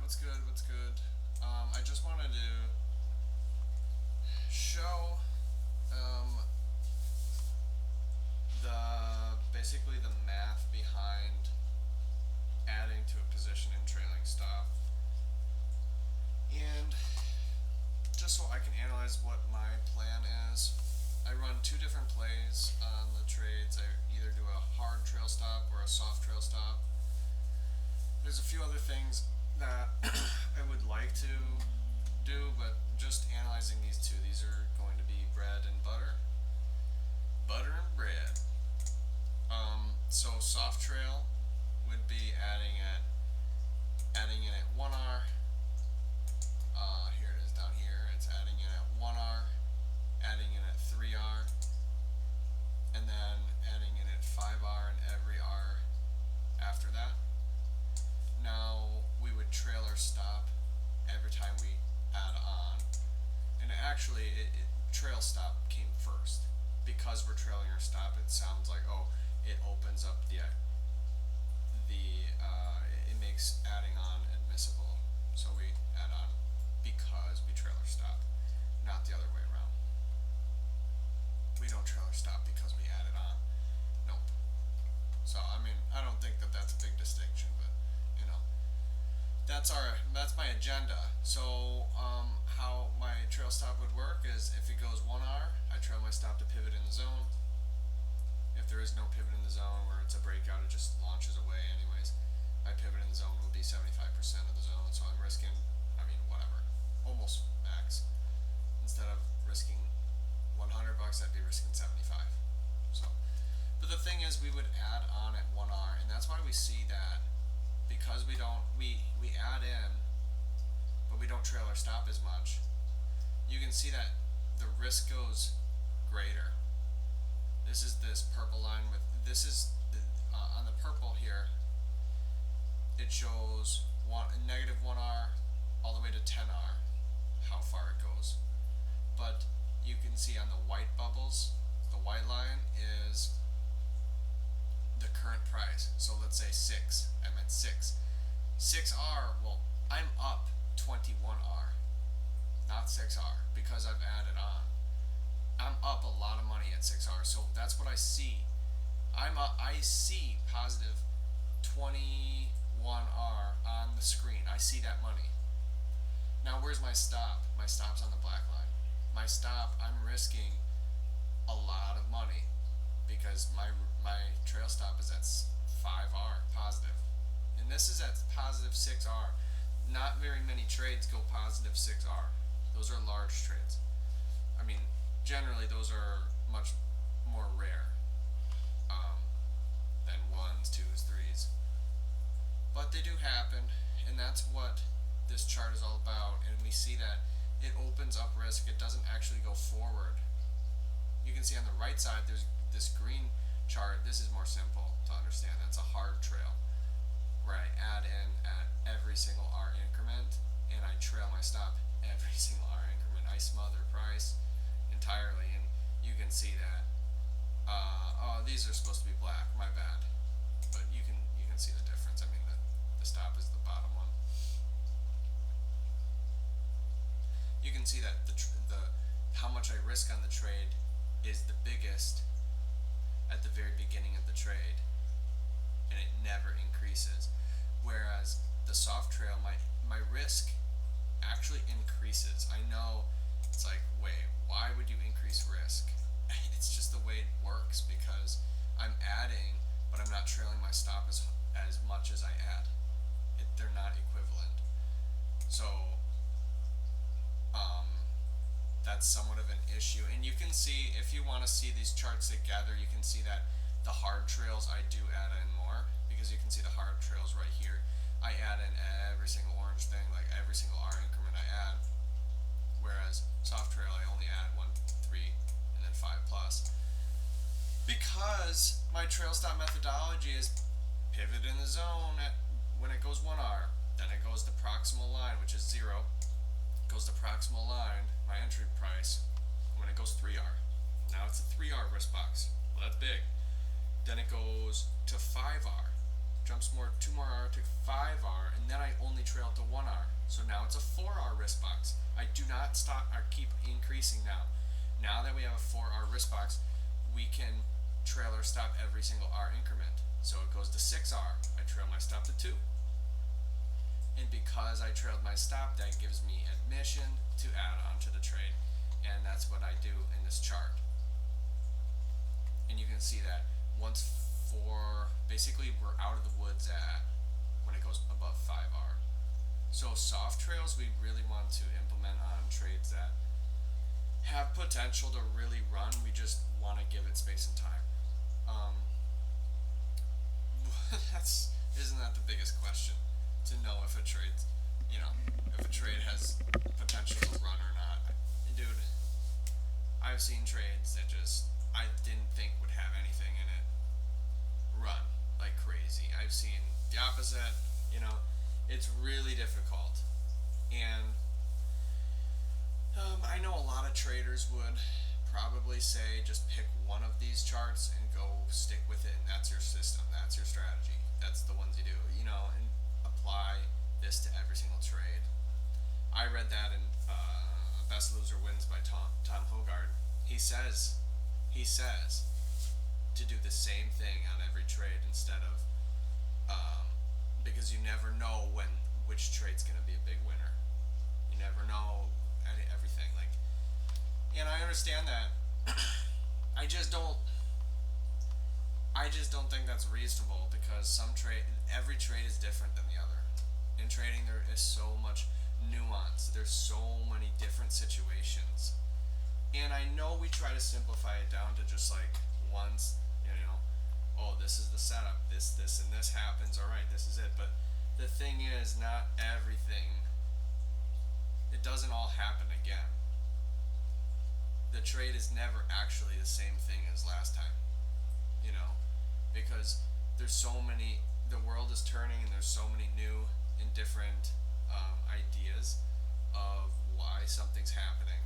What's good? What's good? I just wanted to show um, the basically the math behind adding to a position in trailing stop, and just so I can analyze what my plan is. I run two different plays on the trades. I either do a hard trail stop or a soft trail stop. There's a few other things that I would like to do, but just analyzing these two, these are going to be bread and butter. Butter and bread. So soft trail would be adding in at 1R. Here it is down here. It's adding in at 1R, adding in at 3R, and then adding in at 5R and every R after that. Now we would trail our stop every time we add on, and actually trail stop came first. Because we're trailing our stop, it sounds like, oh, it opens up it makes adding on admissible. So we add on because we trail our stop, not the other way around. We don't trail our stop because we added on. Nope. So I mean, I don't think that that's a big distinction, but you know, that's my agenda. So how my trail stop would work is if it goes 1R, I trail my stop to pivot in the zone. If there is no pivot in the zone where it's a breakout, it just launches away anyways. My pivot in the zone will be 75% of the zone, so I'm risking, whatever, almost max. Instead of risking $100, I'd be risking 75. So, but the thing is, we would add on at 1R, and that's why we see that because we add in, but we don't trail our stop as much. You can see that the risk goes greater. This is this purple line with on the purple here. It shows negative 1R all the way to 10R, how far it goes. But you can see on the white bubbles, the white line is the current price. So let's say 6. I'm at 6. 6R, well, I'm up 21R, not 6R, because I've added on. I'm up a lot of money at 6R, so that's what I see. I see positive 21R on the screen. I see that money. Now where's my stop? My stop's on the black line. My stop, I'm risking a lot of money because my trail stop is at 5R positive. And this is at positive 6R. Not very many trades go positive 6R. Those are large trades. Generally those are much more rare than 1s, 2s, 3s. But they do happen, and that's what this chart is all about. And we see that it opens up risk. It doesn't actually go forward. You can see on the right side there's this green chart. This is more simple to understand. That's a hard trail where I add in at every single R increment and I trail my stop every single R increment. I smother price entirely, and you can see that. These are supposed to be black. My bad, but you can see the difference. The stop is the bottom one. You can see that the how much I risk on the trade is the biggest at the very beginning of the trade, and it never increases. Whereas the soft trail, my risk actually increases. I know it's like, wait, why would you increase risk? It's just the way it works because I'm adding, but I'm not trailing my stop as much as I add. They're not equivalent. So that's somewhat of an issue. And you can see, if you want to see these charts together, you can see that the hard trails I do add in more, because you can see the hard trails right here. I add in every single orange thing, like every single R increment I add. Whereas soft trail I only add 1, 3, and then 5 plus. Because my trail stop methodology is pivot in the zone when it goes 1R. Then it goes to proximal line, which is 0. Goes to proximal line, my entry price, when it goes 3R. Now it's a 3R risk box. Well, that's big. Then it goes to 5R. jumps more 2 more R to 5R, and then I only trail to 1R. So now it's a 4R wrist box. I do not stop or keep increasing now. Now that we have a 4R wrist box, we can trail or stop every single R increment. So it goes to 6R. I trail my stop to 2. And because I trailed my stop, that gives me admission to add on to the trade. And that's what I do in this chart. And you can see that once basically we're out of the woods at when it goes above 5R. So soft trails we really want to implement on trades that have potential to really run. We just want to give it space and time. Isn't that the biggest question? To know if a trade, if a trade has potential to run or not. And dude, I've seen trades that just I didn't think would have anything in it run like crazy. I've seen the opposite. It's really difficult, and I know a lot of traders would probably say just pick one of these charts and go stick with it, and that's your system, that's your strategy, that's the ones you do, and apply this to every single trade. I read that in Best Loser Wins by Tom Hogard. He says to do the same thing on every trade instead of because you never know which trade's going to be a big winner. You never know everything. And I understand that. I just don't think that's reasonable because every trade is different than the other. In trading, there is so much nuance. There's so many different situations. And I know we try to simplify it down to just once, oh, this is the setup, this, and this happens, alright, this is it. But the thing is, not everything, it doesn't all happen again. The trade is never actually the same thing as last time, because there's so many, the world is turning and there's so many new and different ideas of why something's happening.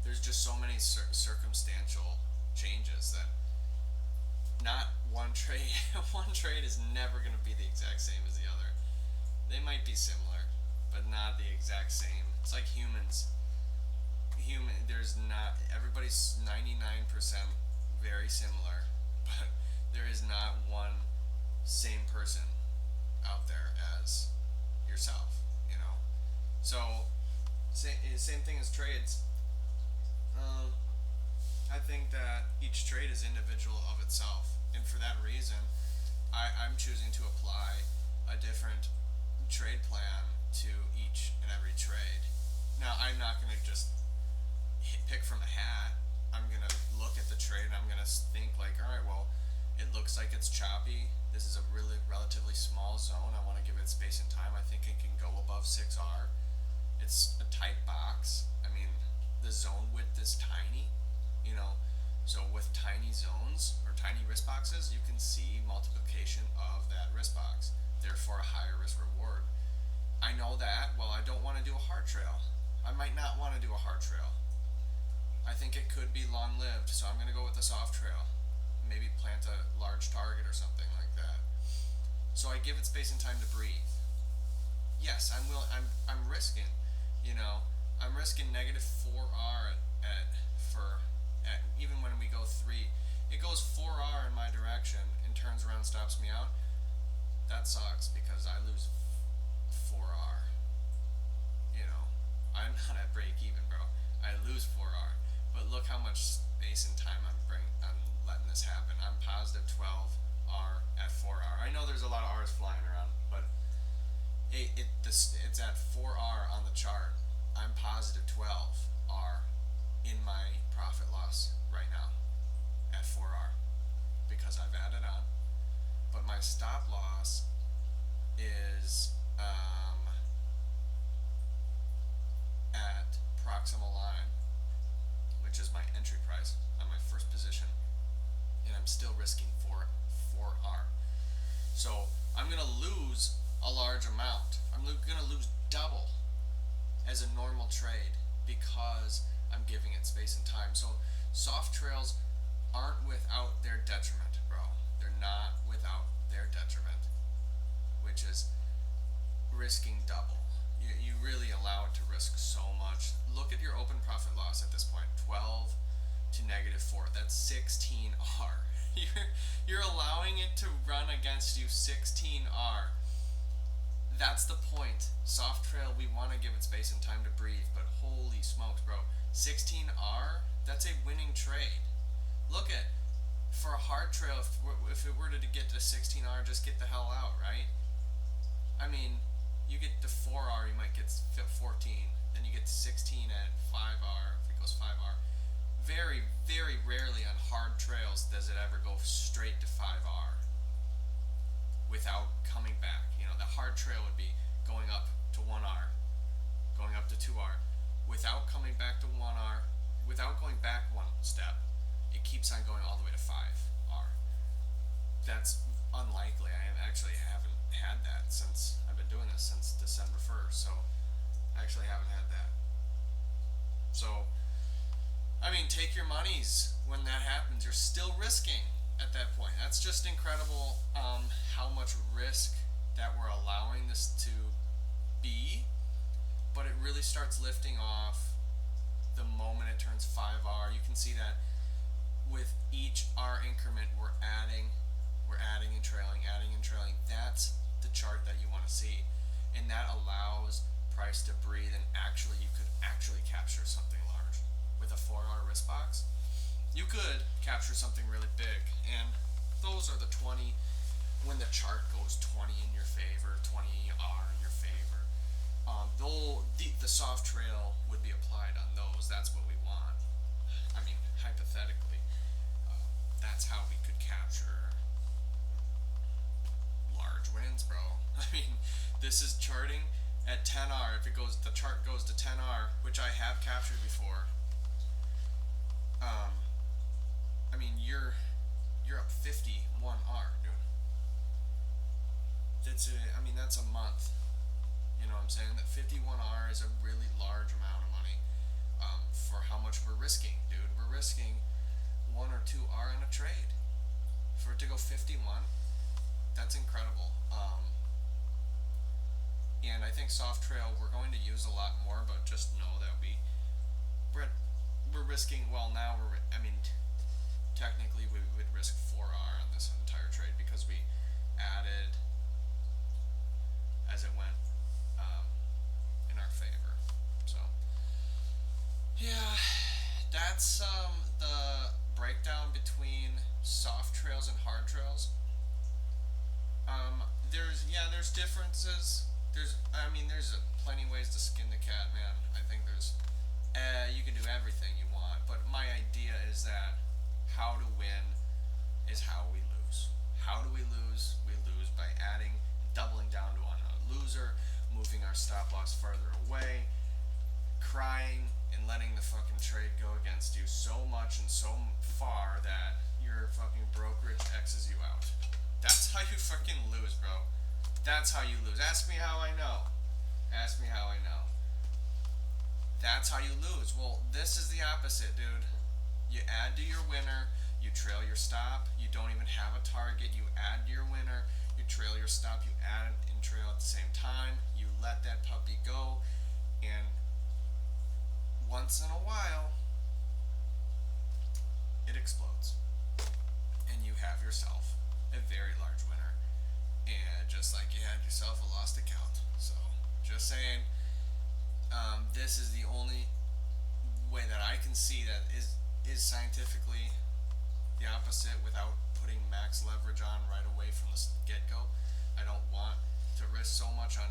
There's just so many circumstantial changes that not one trade is never going to be the exact same as the other. They might be similar, but not the exact same. It's like humans. There's not, everybody's 99% very similar, but there is not one same person out there as yourself, So same thing as trades. I think that each trade is individual of itself, and for that reason, I'm choosing to apply a different trade plan to each and every trade. Now, I'm not going to just pick from a hat. I'm going to look at the trade and I'm going to think alright, well, it looks like it's choppy. This is a really relatively small zone. I want to give it space and time. I think it can go above 6R. It's a tight box. I mean, the zone width is tiny, so with tiny zones or tiny risk boxes, you can see multiplication of that risk box, therefore a higher risk reward. I know that. Well, I don't want to do a hard trail. I might not want to do a hard trail. I think it could be long lived, so I'm going to go with a soft trail. Maybe plant a large target or something like that. So I give it space and time to breathe. Yes, I'm risking, I'm risking negative 4R at even when we go 3. It goes 4R in my direction and turns around, stops me out. That sucks because I lose 4R. I'm not at break even, bro. I lose 4R. But look how much space and time I'm letting this happen. I'm positive 12R at 4R. I know there's a lot of R's flying around, but it's at 4R on the chart. I'm positive 12R in my profit loss right now at 4R because I've added on. But my stop loss is at proximal line, which is my entry price on my first position, and I'm still risking 4R. So I'm going to lose a large amount. I'm going to lose double as a normal trade because I'm giving it space and time. So soft trails aren't without their detriment, bro. They're not without their detriment, which is risking double. You really allow it to risk so much. Look at your open profit loss at this point, 12 to -4. That's 16R. You're allowing it to run against you 16R. That's the point. Soft trail, we want to give it space and time to breathe, but holy smokes, bro. 16R, that's a winning trade. Look at, for a hard trail, if it were to get to 16R, just get the hell out, right? I mean, you get to 4R, you might get 14. Then you get to 16 at 5R, if it goes 5R. Very, very rarely on hard trails does it ever go straight to 5R without coming back. You know, the hard trail would be going up to 1R, going up to 2R, without coming back to 1R, without going back one step. It keeps on going all the way to 5R. That's unlikely. I actually haven't had that since I've been doing this since December 1st, so I actually haven't had that. So, I mean, take your monies when that happens. You're still risking at that point. That's just incredible how much risk that we're allowing this to be, but it really starts lifting off the moment it turns 5R. You can see that with each R increment we're adding and trailing, adding and trailing. That's the chart that you want to see, and that allows price to breathe, and actually you could actually capture something large with a 4R risk box. You could capture something really big, and those are the 20 when the chart goes 20 in your favor, 20R in your favor. Though the soft trail would be applied on those. That's what we want. I mean, hypothetically, that's how we could capture large wins, bro. I mean, this is charting at 10R. If the chart goes to 10R, which I have captured before. I mean, you're up 51R, dude. That's a month. You know what I'm saying? That 51R is a really large amount of money for how much we're risking, dude. We're risking 1 or 2R in a trade. For it to go 51, that's incredible. And I think soft trail we're going to use a lot more, but just know that we're risking. Well, now technically we would risk 4R on this entire trade because we added as it went in our favor. So yeah, that's the breakdown between soft trails and hard trails. There's differences. There's plenty ways to skin the cat, man. I think you can do everything you want, but my idea is that how to win is how we lose. How do we lose? We lose by doubling down to on a loser, moving our stop loss farther away, crying, and letting the fucking trade go against you so much and so far that your fucking brokerage X's you out. That's how you fucking lose, bro. That's how you lose. Ask me how I know. Ask me how I know. That's how you lose. Well, this is the opposite, dude. You add to your winner, you trail your stop, you don't even have a target, you add to your winner, you trail your stop, you add and trail at the same time, you let that puppy go, and once in a while, it explodes. And you have yourself a very large winner. And just like you had yourself a lost account. So, just saying, this is the only way that I can see that is scientifically the opposite without putting max leverage on right away from the get-go. I don't want to risk so much on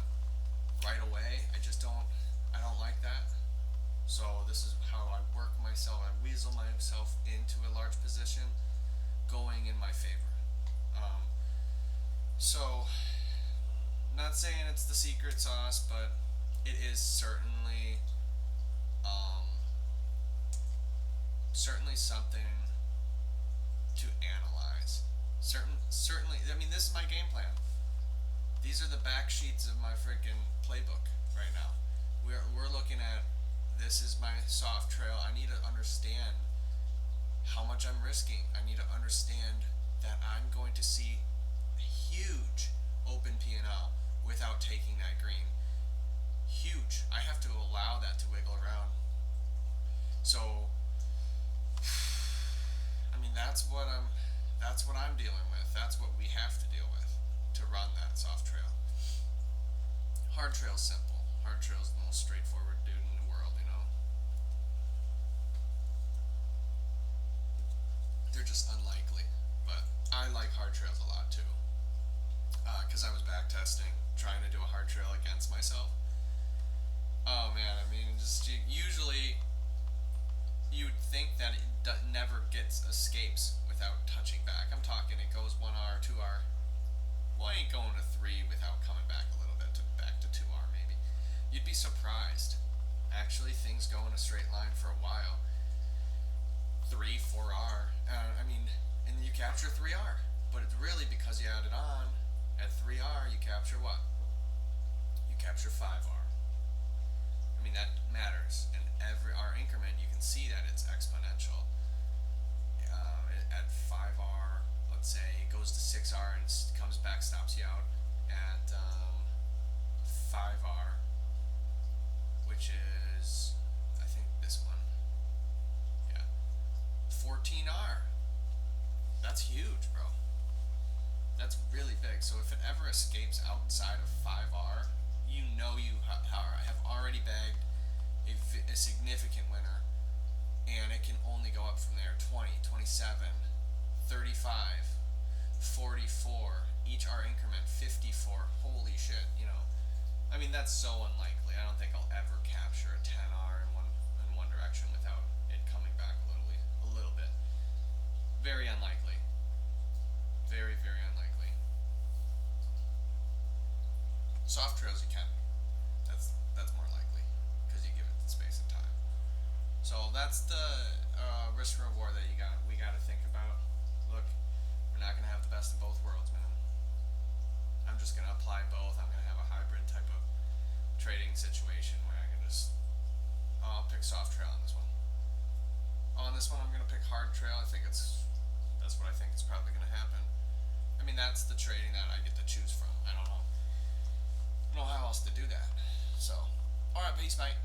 right away. I don't like that. So this is how I work myself. I weasel myself into a large position going in my favor. So, not saying it's the secret sauce, but it is certainly something to analyze. Certainly, this is my game plan. These are the back sheets of my freaking playbook right now. We're looking at, this is my soft trail. I need to understand how much I'm risking. I need to understand that I'm going to see a huge open P&L without taking that green. Huge. I have to allow that to wiggle around. So, I mean, that's what I'm dealing with. That's what we have to deal with to run that soft trail. Hard trail's simple. Hard trail's the most straightforward dude in the world, you know. They're just unlikely, but I like hard trails a lot too. Because I was back testing, trying to do a hard trail against myself. Oh man, I mean, just usually you'd think that it never gets escapes without touching back. I'm talking it goes 1R, 2R. Well, I ain't going to 3 without coming back a little bit to back to 2R maybe. You'd be surprised. Actually, things go in a straight line for a while. 3, 4R. I mean, and you capture 3R, but it's really because you added on. At 3R, you capture what? You capture 5R. I mean, that matters. And every R increment, you can see that it's exponential. At 5R, let's say, it goes to 6R and comes back, stops you out at 5R, which is, I think, this one. Yeah. 14R. That's huge, bro. That's really big. So if it ever escapes outside of 5R, you know you have already bagged a significant winner, and it can only go up from there. 20, 27, 35, 44, each R increment, 54. Holy shit, you know. I mean, that's so unlikely. I don't think I'll ever capture a 10R in one direction without it coming back a little bit. Very unlikely. Very, very unlikely. Soft trails you can. That's more likely because you give it the space and time. So that's the risk reward that we got to think about. Look, we're not gonna have the best of both worlds, man. I'm just gonna apply both. I'm gonna have a hybrid type of trading situation where I can just I'll pick soft trail on this one. On this one, I'm gonna pick hard trail. That's what I think is probably gonna happen. I mean, that's the trading that I get to choose from. I don't know how else to do that. So, alright, peace, mate.